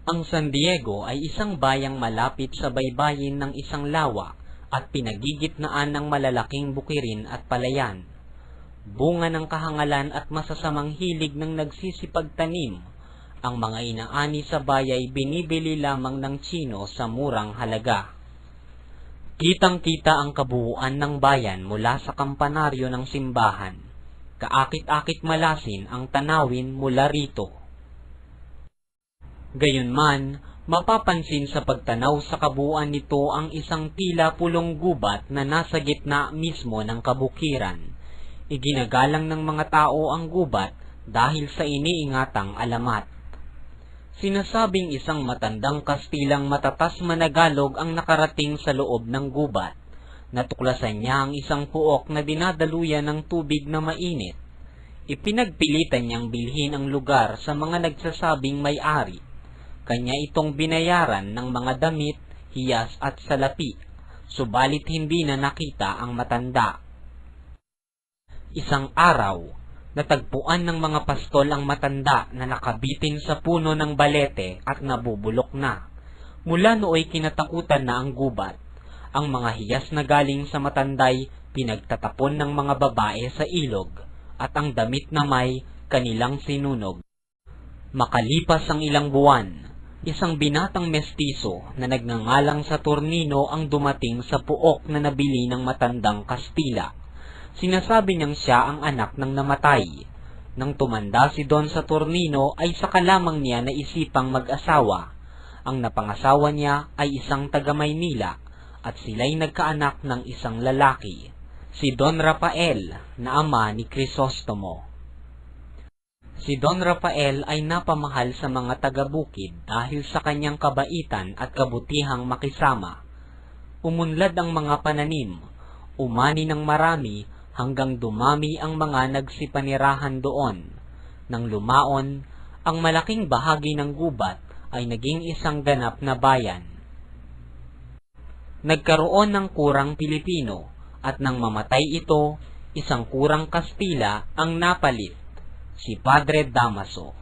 Ang San Diego ay isang bayang malapit sa baybayin ng isang lawa at pinagigitnaan ng malalaking bukirin at palayan. Bunga ng kahangalan at masasamang hilig ng nagsisipagtanim, ang mga inaani sa bayay binibili lamang ng Tsino sa murang halaga. Kitang-kita ang kabuuan ng bayan mula sa kampanaryo ng simbahan. Kaakit-akit malasin ang tanawin mula rito. Gayunman, mapapansin sa pagtanaw sa kabuuan nito ang isang tila pulong gubat na nasa gitna mismo ng kabukiran. Iginagalang ng mga tao ang gubat dahil sa iniingatang alamat. Sinasabing isang matandang Kastilang matatas managalog ang nakarating sa loob ng gubat. Natuklasan niya ang isang puok na dinadaluyan ng tubig na mainit. Ipinagpilitan niyang bilhin ang lugar sa mga nagsasabing may-ari. Kanya itong binayaran ng mga damit, hiyas at salapi, subalit hindi na nakita ang matanda. Isang araw, natagpuan ng mga pastol ang matanda na nakabitin sa puno ng balete at nabubulok na. Mula nooy kinatakutan na ang gubat. Ang mga hiyas na galing sa matanday pinagtatapon ng mga babae sa ilog at ang damit na may kanilang sinunog. Makalipas ang ilang buwan, isang binatang mestizo na nagngangalang Saturnino ang dumating sa puok na nabili ng matandang Kastila. Sinasabi niyang siya ang anak ng namatay. Nang tumanda si Don Saturnino ay saka lamang niya naisipang mag-asawa. Ang napangasawa niya ay isang taga Maynila at sila'y nagkaanak ng isang lalaki, si Don Rafael na ama ni Crisostomo. Si Don Rafael ay napamahal sa mga taga-bukid dahil sa kanyang kabaitan at kabutihang makisama. Umunlad ang mga pananim, umani ng marami hanggang dumami ang mga nagsipanirahan doon. Nang lumaon, ang malaking bahagi ng gubat ay naging isang ganap na bayan. Nagkaroon ng kurang Pilipino at nang mamatay ito, isang kurang Kastila ang napalit, si Padre Damaso.